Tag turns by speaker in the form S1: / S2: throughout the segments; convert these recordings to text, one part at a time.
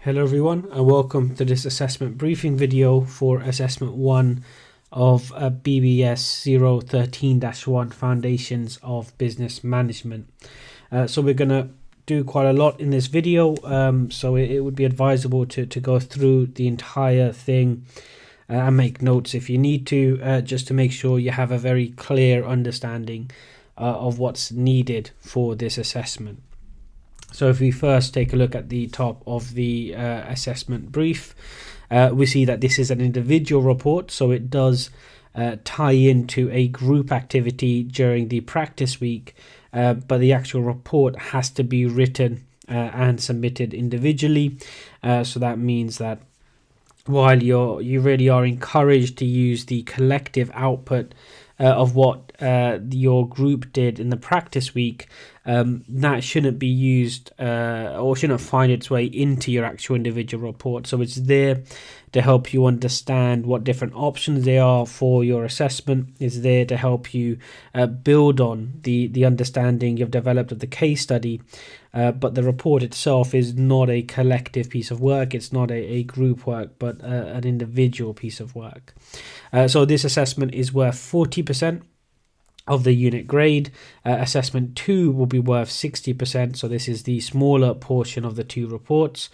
S1: Hello everyone and welcome to this assessment briefing video for assessment 1 of BBS013-1 Foundations of Business Management. So we're going to do quite a lot in this video, so it would be advisable to go through the entire thing and make notes if you need to, just to make sure you have a very clear understanding of what's needed for this assessment. So if we first take a look at the top of the assessment brief, we see that this is an individual report, so it does tie into a group activity during the practice week, but the actual report has to be written and submitted individually. So that means that while you really are encouraged to use the collective output of what your group did in the practice week, that shouldn't be used or shouldn't find its way into your actual individual report. So it's there to help you understand what different options there are for your assessment. It's there to help you build on the understanding you've developed of the case study, but the report itself is not a collective piece of work. It's not a group work, but an individual piece of work. So this assessment is worth 40% of the unit grade. Assessment 2 will be worth 60%, so this is the smaller portion of the two reports.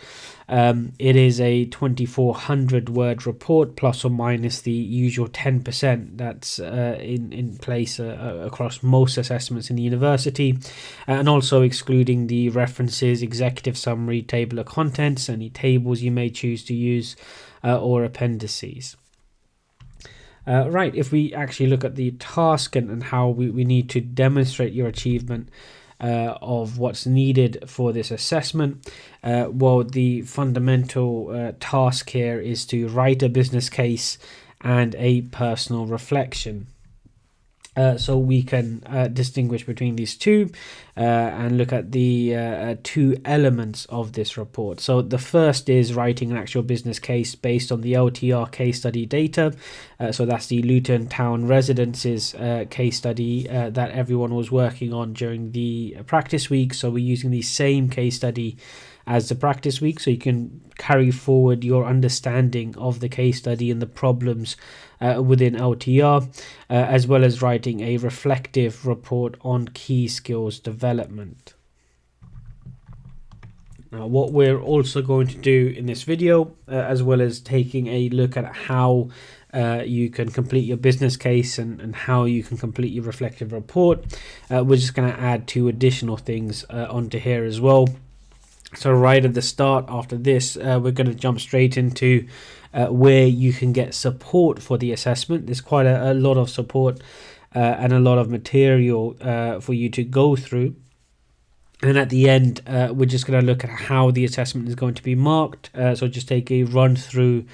S1: It is a 2400 word report plus or minus the usual 10% that's in place across most assessments in the university, and also excluding the references, executive summary, table of contents, any tables you may choose to use, or appendices. Right, if we actually look at the task and how we need to demonstrate your achievement of what's needed for this assessment, well, the fundamental task here is to write a business case and a personal reflection. So we can distinguish between these two and look at the two elements of this report. So the first is writing an actual business case based on the LTR case study data. So that's the Luton Town Residences case study that everyone was working on during the practice week. So we're using the same case study as the practice week, so you can carry forward your understanding of the case study and the problems within LTR, as well as writing a reflective report on key skills development. Now, what we're also going to do in this video, as well as taking a look at how you can complete your business case and how you can complete your reflective report, we're just going to add two additional things onto here as well. So right at the start, after this, we're going to jump straight into where you can get support for the assessment. There's quite a lot of support and a lot of material for you to go through. And at the end, we're just going to look at how the assessment is going to be marked. So just take a run through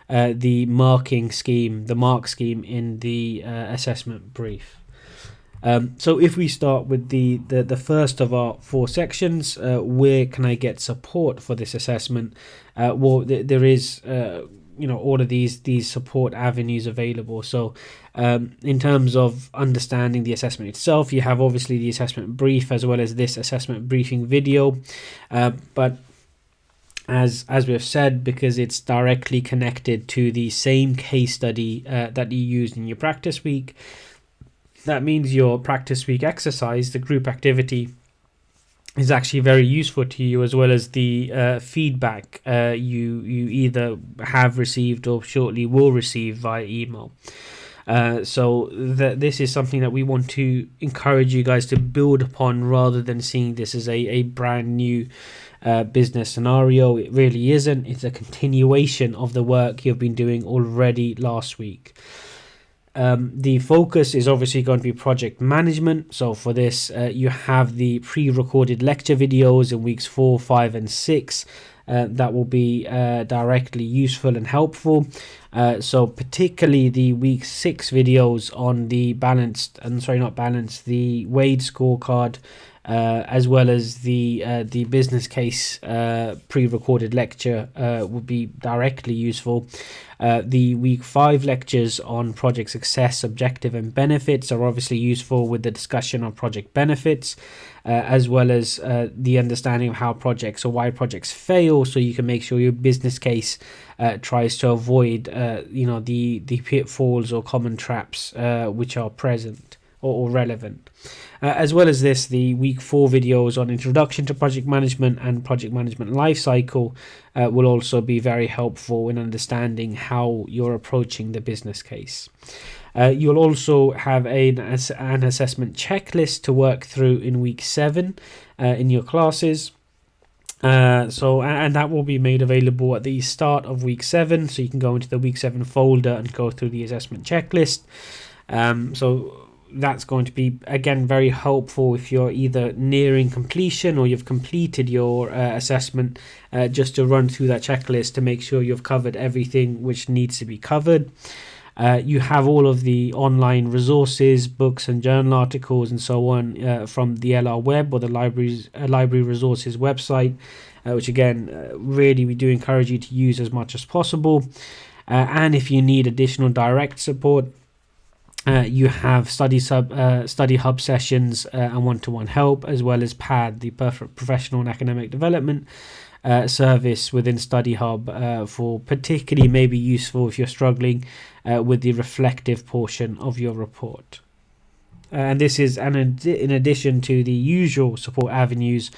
S1: the marking scheme, the mark scheme in the assessment brief. So if we start with the first of our four sections, where can I get support for this assessment? Well, there is all of these support avenues available. So in terms of understanding the assessment itself, you have obviously the assessment brief as well as this assessment briefing video, but as we've said, because it's directly connected to the same case study that you used in your practice week, that means your practice week exercise, the group activity, is actually very useful to you, as well as the feedback you either have received or shortly will receive via email. So this is something that we want to encourage you guys to build upon, rather than seeing this as a brand new business scenario. It really isn't. It's a continuation of the work you've been doing already last week. The focus is obviously going to be project management. So for this, you have the pre-recorded lecture videos in weeks 4, 5, and 6. That will be directly useful and helpful. So particularly the week 6 videos on the the Wade scorecard as well as the business case pre-recorded lecture would be directly useful. The week 5 lectures on project success, objective and benefits are obviously useful with the discussion on project benefits, as well as the understanding of how projects or why projects fail, so you can make sure your business case tries to avoid the pitfalls or common traps which are present or relevant. As well as this, the week 4 videos on introduction to project management and project management lifecycle will also be very helpful in understanding how you're approaching the business case. You'll also have an assessment checklist to work through in week 7 in your classes. And that will be made available at the start of week 7, so you can go into the week 7 folder and go through the assessment checklist. So that's going to be, again, very helpful if you're either nearing completion or you've completed your assessment, just to run through that checklist to make sure you've covered everything which needs to be covered. You have all of the online resources, books and journal articles and so on from the LR Web or the library resources website, which again, really we do encourage you to use as much as possible. And if you need additional direct support, you have study hub sessions and one-to-one help, as well as PAD, the professional and academic development service within Study Hub, for particularly maybe useful if you're struggling with the reflective portion of your report. And this is in addition to the usual support avenues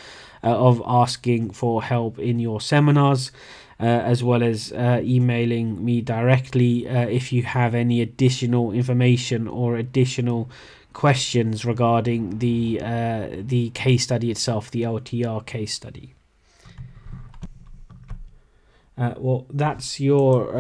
S1: of asking for help in your seminars, as well as emailing me directly if you have any additional information or additional questions regarding the case study itself, the LTR case study. Well, that's your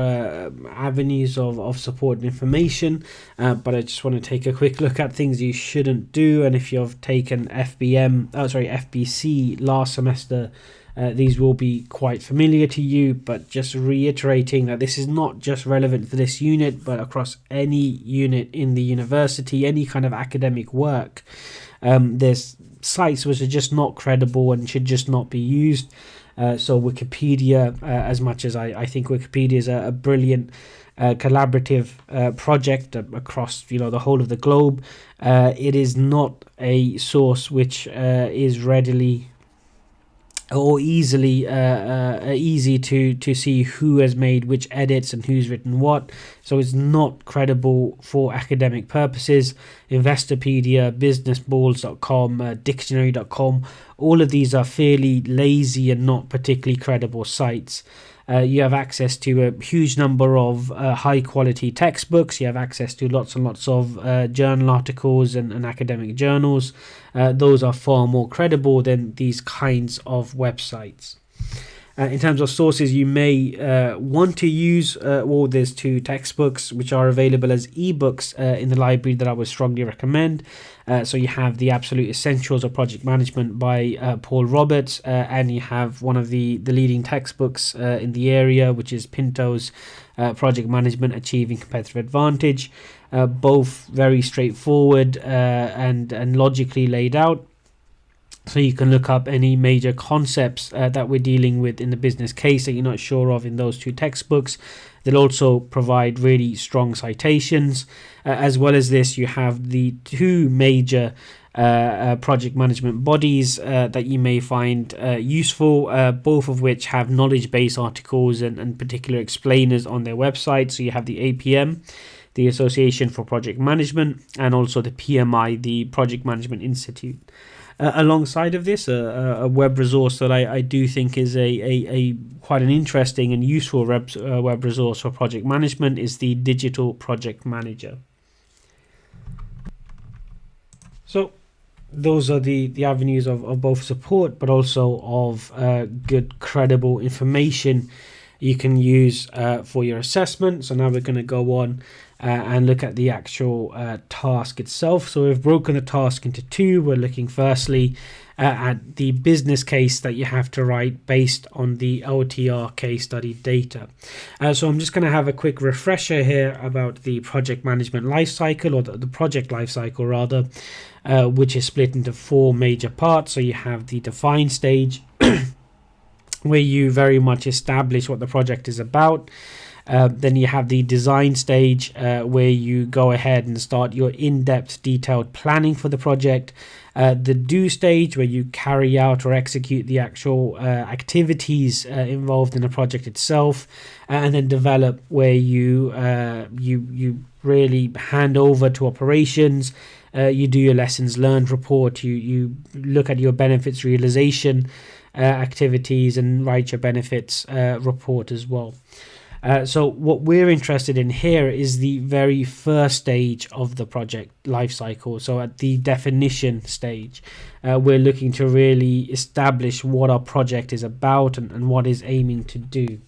S1: avenues of support and information, but I just want to take a quick look at things you shouldn't do. And if you've taken FBC last semester, these will be quite familiar to you, but just reiterating that this is not just relevant for this unit, but across any unit in the university, any kind of academic work. There's sites which are just not credible and should just not be used. So Wikipedia, as much as I think Wikipedia is a brilliant collaborative project across the whole of the globe, it is not a source which is readily or easy to see who has made which edits and who's written what. So it's not credible for academic purposes. Investopedia, businessballs.com, dictionary.com, all of these are fairly lazy and not particularly credible sites. You have access to a huge number of high quality textbooks. You have access to lots and lots of journal articles and academic journals. Those are far more credible than these kinds of websites. In terms of sources you may want to use, there's 2 textbooks which are available as ebooks in the library that I would strongly recommend. So you have The Absolute Essentials of Project Management by Paul Roberts, and you have one of the leading textbooks in the area, which is Pinto's Project Management Achieving Competitive Advantage. Both very straightforward and logically laid out. So you can look up any major concepts that we're dealing with in the business case that you're not sure of in those 2 textbooks. They'll also provide really strong citations. As well as this, you have the 2 major project management bodies that you may find useful, both of which have knowledge-based articles and particular explainers on their website. So you have the APM, the Association for Project Management, and also the PMI, the Project Management Institute. Alongside of this, a web resource that I do think is a quite an interesting and useful web resource for project management is the Digital Project Manager. So those are the avenues of both support, but also of good, credible information you can use for your assessment. So now we're going to go on and look at the actual task itself. So we've broken the task into two. We're looking firstly at the business case that you have to write based on the LTR case study data. So I'm just going to have a quick refresher here about the project management lifecycle, or the project lifecycle rather, which is split into four major parts. So you have the define stage, where you very much establish what the project is about. Then you have the design stage, where you go ahead and start your in-depth detailed planning for the project. The do stage, where you carry out or execute the actual activities involved in the project itself. And then develop, where you really hand over to operations. You do your lessons learned report. You look at your benefits realization activities and write your benefits report as well. So what we're interested in here is the very first stage of the project lifecycle. So at the definition stage, we're looking to really establish what our project is about and what is aiming to do.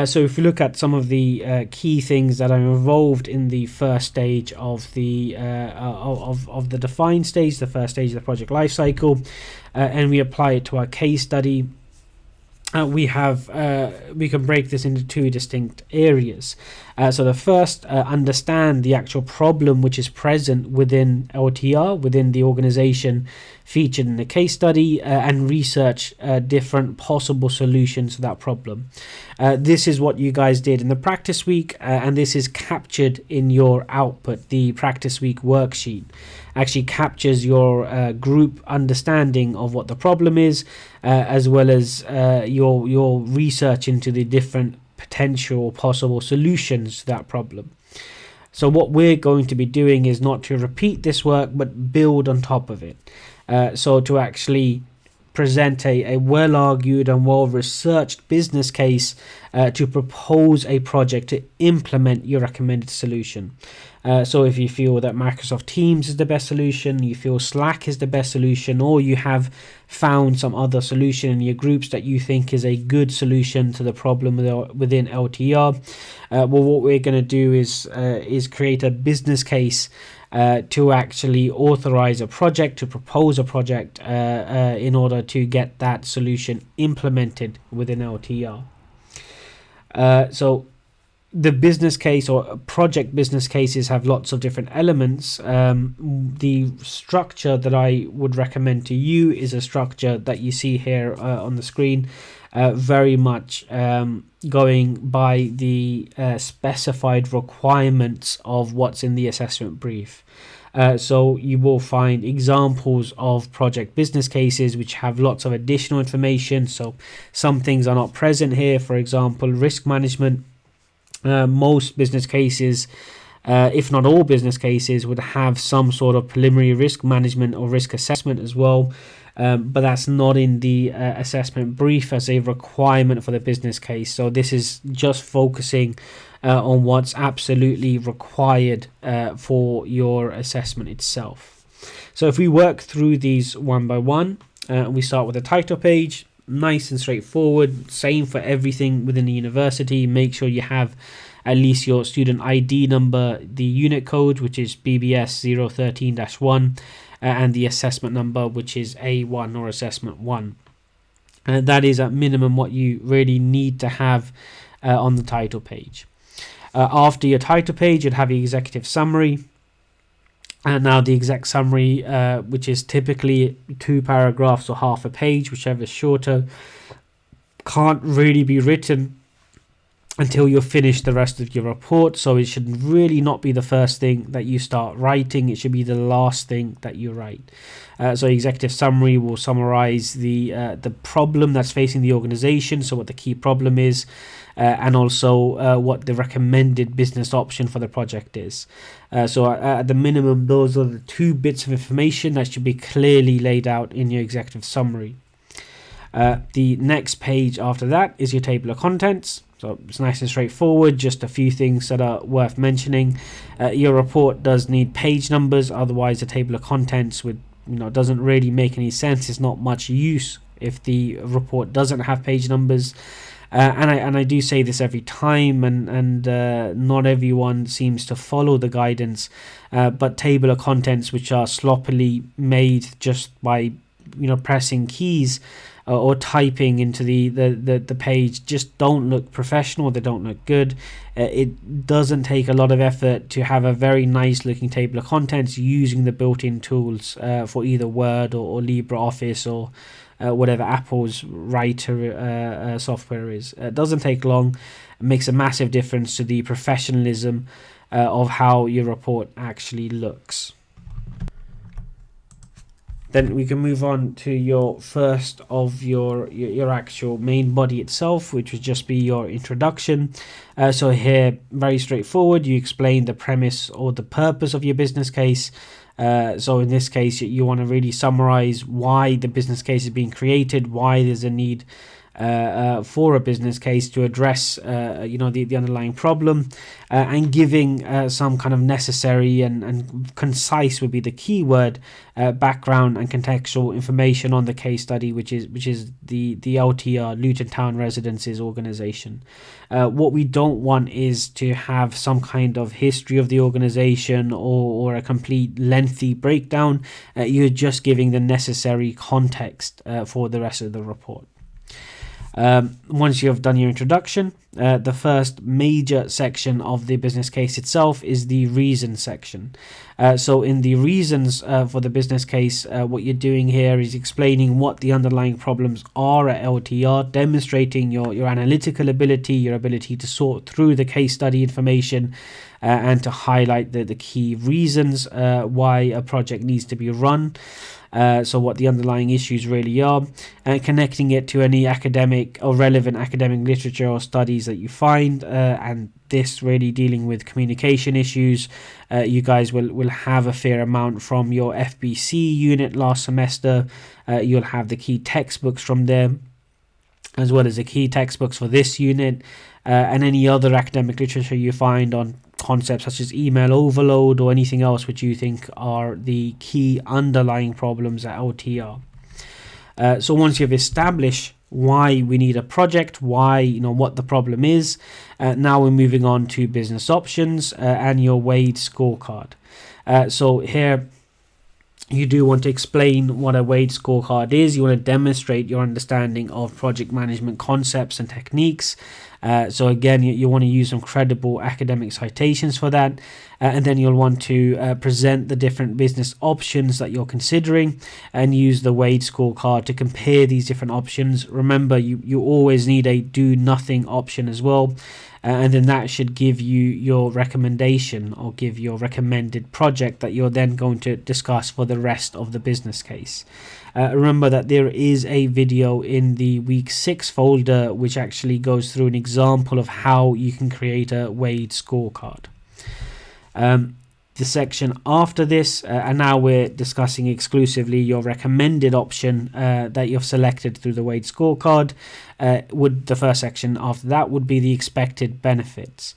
S1: So if you look at some of the key things that are involved in the first stage of the define stage, the first stage of the project lifecycle, and we apply it to our case study, we can break this into two distinct areas. So the first, understand the actual problem which is present within LTR, within the organization featured in the case study, and research different possible solutions to that problem. This is what you guys did in the practice week, and this is captured in your output. The practice week worksheet actually captures your group understanding of what the problem is, as well as your research into the different potential possible solutions to that problem. So what we're going to be doing is not to repeat this work, but build on top of it. So to actually present a well-argued and well-researched business case to propose a project to implement your recommended solution. So if you feel that Microsoft Teams is the best solution, you feel Slack is the best solution, or you have found some other solution in your groups that you think is a good solution to the problem within LTR, well, what we're going to do is create a business case to actually authorize a project, to propose a project in order to get that solution implemented within LTR. So the business case or project business cases have lots of different elements. The structure that I would recommend to you is a structure that you see here on the screen, very much going by the specified requirements of what's in the assessment brief. So you will find examples of project business cases which have lots of additional information. So some things are not present here. For example, risk management. Most business cases, if not all business cases, would have some sort of preliminary risk management or risk assessment as well. But that's not in the assessment brief as a requirement for the business case. So this is just focusing on what's absolutely required for your assessment itself. So if we work through these one by one, we start with the title page. Nice and straightforward, same for everything within the university. Make sure you have at least your student ID number, the unit code, which is BBS013-1, and the assessment number, which is A1 or assessment 1. And that is at minimum what you really need to have on the title page. After your title page, you'd have your executive summary. And now the exec summary, which is typically 2 paragraphs or half a page, whichever is shorter, can't really be written until you've finished the rest of your report. So it should really not be the first thing that you start writing. It should be the last thing that you write. So executive summary will summarize the problem that's facing the organization, so what the key problem is, and also what the recommended business option for the project is. So at the minimum, those are the 2 bits of information that should be clearly laid out in your executive summary. The next page after that is your table of contents. So it's nice and straightforward, just a few things that are worth mentioning. Your report does need page numbers, otherwise the table of contents doesn't really make any sense. It's not much use if the report doesn't have page numbers. And I do say this every time, and not everyone seems to follow the guidance, but table of contents which are sloppily made just by pressing keys or typing into the page just don't look professional. They don't look good. It doesn't take a lot of effort to have a very nice looking table of contents using the built-in tools for either Word or LibreOffice or whatever Apple's writer software is. It doesn't take long. It makes a massive difference to the professionalism of how your report actually looks. Then we can move on to your first of your actual main body itself, which would just be your introduction. So here, very straightforward, you explain the premise or the purpose of your business case. So in this case, you want to really summarize why the business case is being created, why there's a need for a business case to address the underlying problem, and giving some kind of necessary and concise would be the key word, background and contextual information on the case study, which is the LTR, Luton Town Residences organization. What we don't want is to have some kind of history of the organization or a complete lengthy breakdown. You're just giving the necessary context for the rest of the report. Once you have done your introduction, the first major section of the business case itself is the reason section. So in the reasons for the business case, what you're doing here is explaining what the underlying problems are at LTR, demonstrating your analytical ability, your ability to sort through the case study information, and to highlight the key reasons why a project needs to be run. So what the underlying issues really are, and connecting it to any academic or relevant academic literature or studies that you find, and this really dealing with communication issues. You guys will have a fair amount from your FBC unit last semester. You'll have the key textbooks from there, as well as the key textbooks for this unit, and any other academic literature you find on concepts such as email overload or anything else which you think are the key underlying problems at LTR. So once you've established why we need a project, why what the problem is, now we're moving on to business options and your weighed scorecard. So here you do want to explain what a weighed scorecard is. You want to demonstrate your understanding of project management concepts and techniques. So again, you want to use some credible academic citations for that, and then you'll want to present the different business options that you're considering and use the weighed scorecard to compare these different options. Remember, you always need a do nothing option as well, and then that should give you your recommendation or give your recommended project that you're then going to discuss for the rest of the business case. Remember that there is a video in the week 6 folder which actually goes through an example of how you can create a weighed scorecard. The section after this, and now we're discussing exclusively your recommended option that you've selected through the weighed scorecard. The first section after that would be the expected benefits.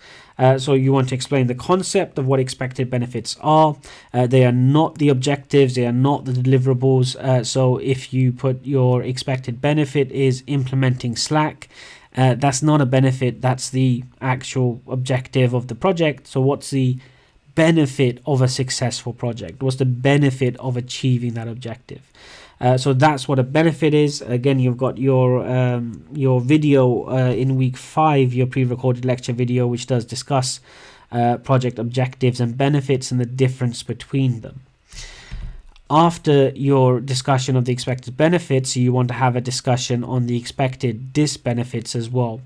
S1: So you want to explain the concept of what expected benefits are. They are not the objectives, they are not the deliverables. So if you put your expected benefit is implementing Slack, that's not a benefit, that's the actual objective of the project. So what's the benefit of a successful project? What's the benefit of achieving that objective? So that's what a benefit is. Again, you've got your video in week 5, your pre-recorded lecture video, which does discuss project objectives and benefits and the difference between them. After your discussion of the expected benefits, you want to have a discussion on the expected disbenefits as well.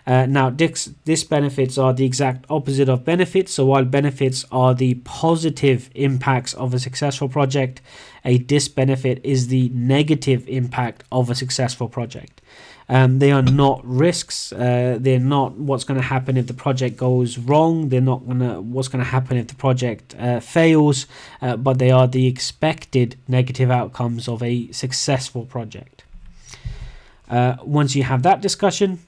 S1: Now, disbenefits are the exact opposite of benefits. So while benefits are the positive impacts of a successful project, a disbenefit is the negative impact of a successful project. They are not risks. They're not what's going to happen if the project goes wrong. They're not what's going to happen if the project fails. But they are the expected negative outcomes of a successful project. Once you have that discussion,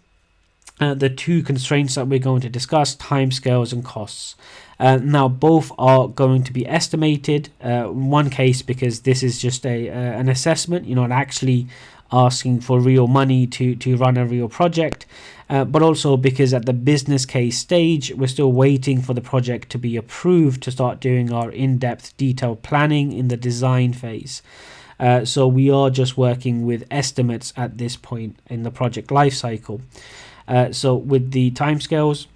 S1: the two constraints that we're going to discuss, timescales and costs. Now, both are going to be estimated. In one case, because this is just an assessment, you're not actually asking for real money to run a real project, but also because at the business case stage, we're still waiting for the project to be approved to start doing our in-depth detailed planning in the design phase. So we are just working with estimates at this point in the project lifecycle. So with the timescales,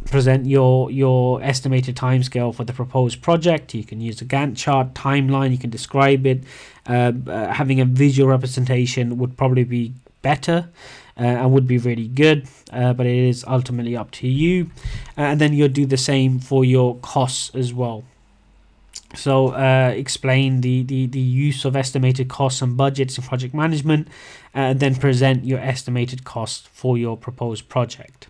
S1: present your estimated timescale for the proposed project. You can use a Gantt chart timeline. You can describe it. Having a visual representation would probably be better and would be really good, but it is ultimately up to you. And then you'll do the same for your costs as well. So explain the use of estimated costs and budgets in project management, and then present your estimated cost for your proposed project.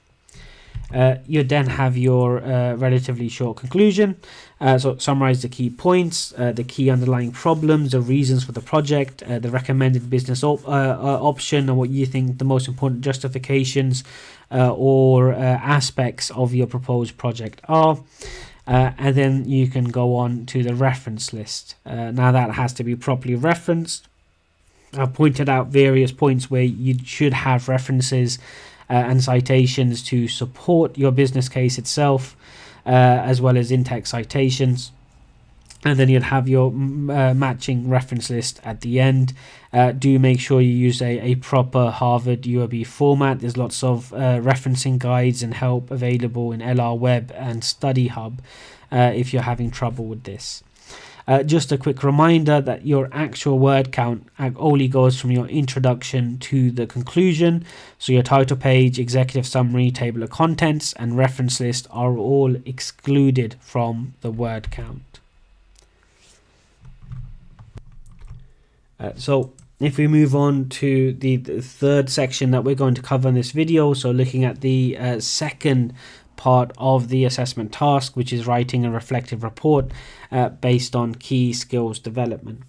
S1: You then have your relatively short conclusion. So summarize the key points, the key underlying problems, the reasons for the project, the recommended business option, and what you think the most important justifications or aspects of your proposed project are. And then you can go on to the reference list. Now that has to be properly referenced. I've pointed out various points where you should have references and citations to support your business case itself, as well as in-text citations. And then you'll have your matching reference list at the end. Do make sure you use a proper Harvard UOB format. There's lots of referencing guides and help available in LR Web and Study Hub if you're having trouble with this. Just a quick reminder that your actual word count only goes from your introduction to the conclusion. So your title page, executive summary, table of contents, and reference list are all excluded from the word count. So if we move on to the third section that we're going to cover in this video, so looking at the second part of the assessment task, which is writing a reflective report based on key skills development.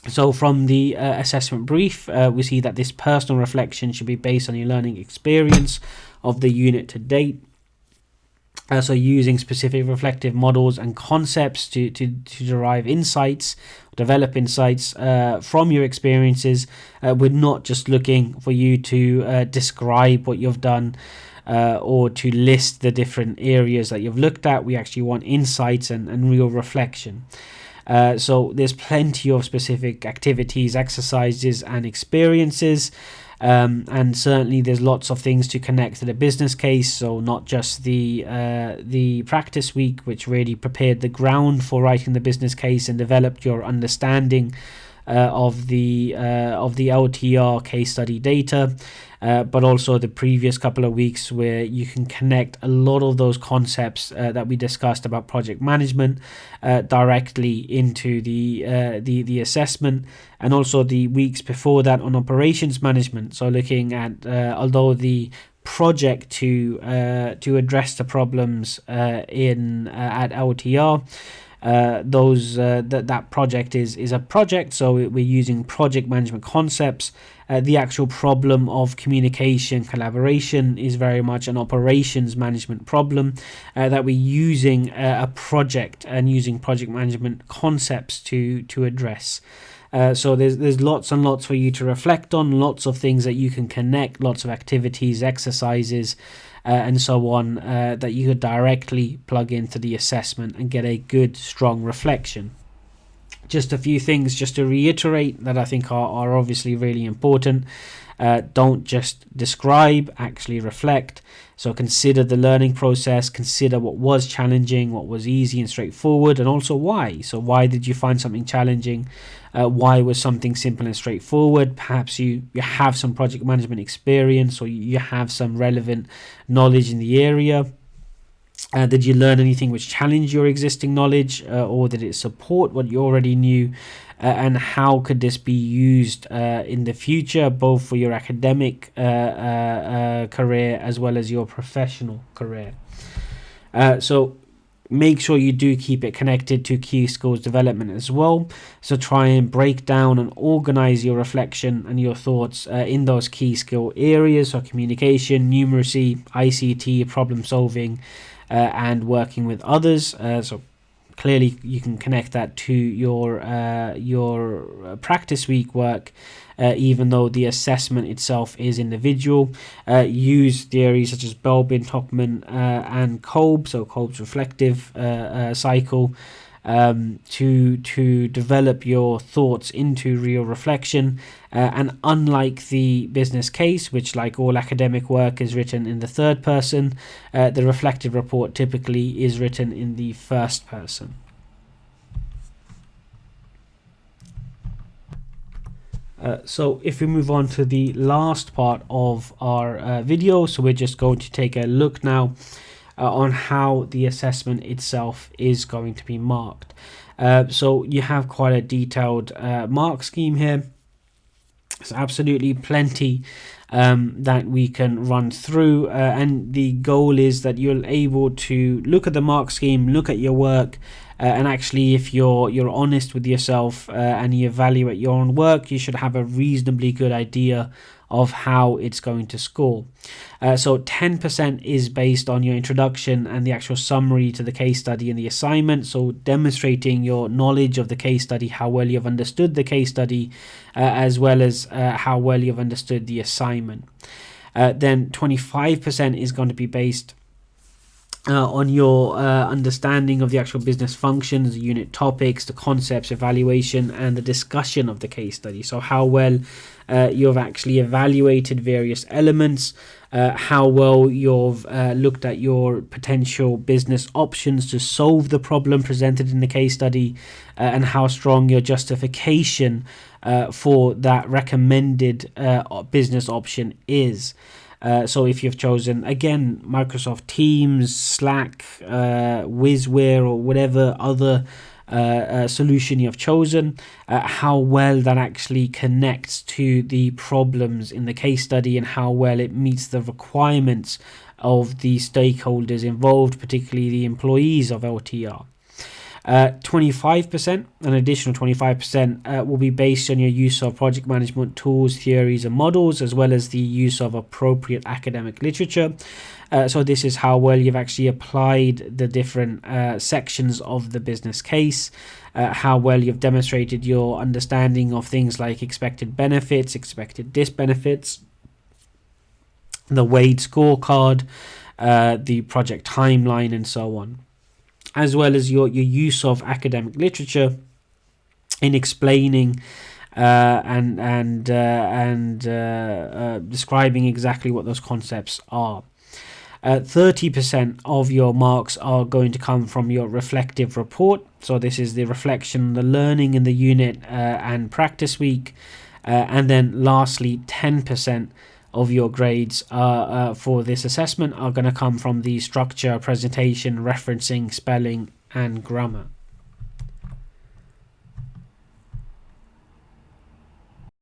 S1: So from the assessment brief, we see that this personal reflection should be based on your learning experience of the unit to date. So using specific reflective models and concepts to derive insights, develop insights from your experiences. We're not just looking for you to describe what you've done or to list the different areas that you've looked at. We actually want insights and real reflection. So there's plenty of specific activities, exercises, and experiences. And certainly there's lots of things to connect to the business case, so not just the practice week, which really prepared the ground for writing the business case and developed your understanding of the LTR case study data, but also the previous couple of weeks where you can connect a lot of those concepts that we discussed about project management directly into the assessment, and also the weeks before that on operations management. So looking at although the project to address the problems in at LTR. That project is a project, so we're using project management concepts. The actual problem of communication collaboration is very much an operations management problem that we're using a project and using project management concepts to address. So there's lots and lots for you to reflect on, lots of things that you can connect, lots of activities, exercises, and so on that you could directly plug into the assessment and get a good, strong reflection. Just a few things just to reiterate that I think are obviously really important. Don't just describe, actually reflect. So consider the learning process, consider what was challenging, what was easy and straightforward, and also why. So why did you find something challenging? Why was something simple and straightforward? Perhaps you have some project management experience, or you have some relevant knowledge in the area. Did you learn anything which challenged your existing knowledge, or did it support what you already knew? And how could this be used in the future, both for your academic career as well as your professional career? So make sure you do keep it connected to key skills development as well. So try and break down and organize your reflection and your thoughts in those key skill areas. So communication, numeracy, ICT, problem solving, and working with others. So clearly you can connect that to your practice week work even though the assessment itself is individual. Use theories such as Belbin, Tocqueville, and Kolb, so Kolb's reflective cycle, to develop your thoughts into real reflection. And unlike the business case, which like all academic work is written in the third person, the reflective report typically is written in the first person. So if we move on to the last part of our video, so we're just going to take a look now on how the assessment itself is going to be marked. So you have quite a detailed mark scheme here. There's absolutely plenty that we can run through, and the goal is that you're able to look at the mark scheme, look at your work, and actually if you're honest with yourself and you evaluate your own work, you should have a reasonably good idea of how it's going to score. So 10% is based on your introduction and the actual summary to the case study and the assignment, so demonstrating your knowledge of the case study, how well you've understood the case study, as well as how well you've understood the assignment. Then 25% is going to be based on your understanding of the actual business functions, the unit topics, the concepts, evaluation, and the discussion of the case study. So how well you've actually evaluated various elements, how well you've looked at your potential business options to solve the problem presented in the case study, and how strong your justification for that recommended business option is. So if you've chosen, again, Microsoft Teams, Slack, Whizware, or whatever other solution you've chosen, how well that actually connects to the problems in the case study and how well it meets the requirements of the stakeholders involved, particularly the employees of LTR. 25%, an additional 25% will be based on your use of project management tools, theories, and models, as well as the use of appropriate academic literature. So this is how well you've actually applied the different sections of the business case, how well you've demonstrated your understanding of things like expected benefits, expected disbenefits, the weighed scorecard, the project timeline, and so on, as well as your use of academic literature in explaining and describing exactly what those concepts are. 30% of your marks are going to come from your reflective report. So this is the reflection, the learning in the unit and practice week. And then lastly, 10% of your grades for this assessment are going to come from the structure, presentation, referencing, spelling, and grammar.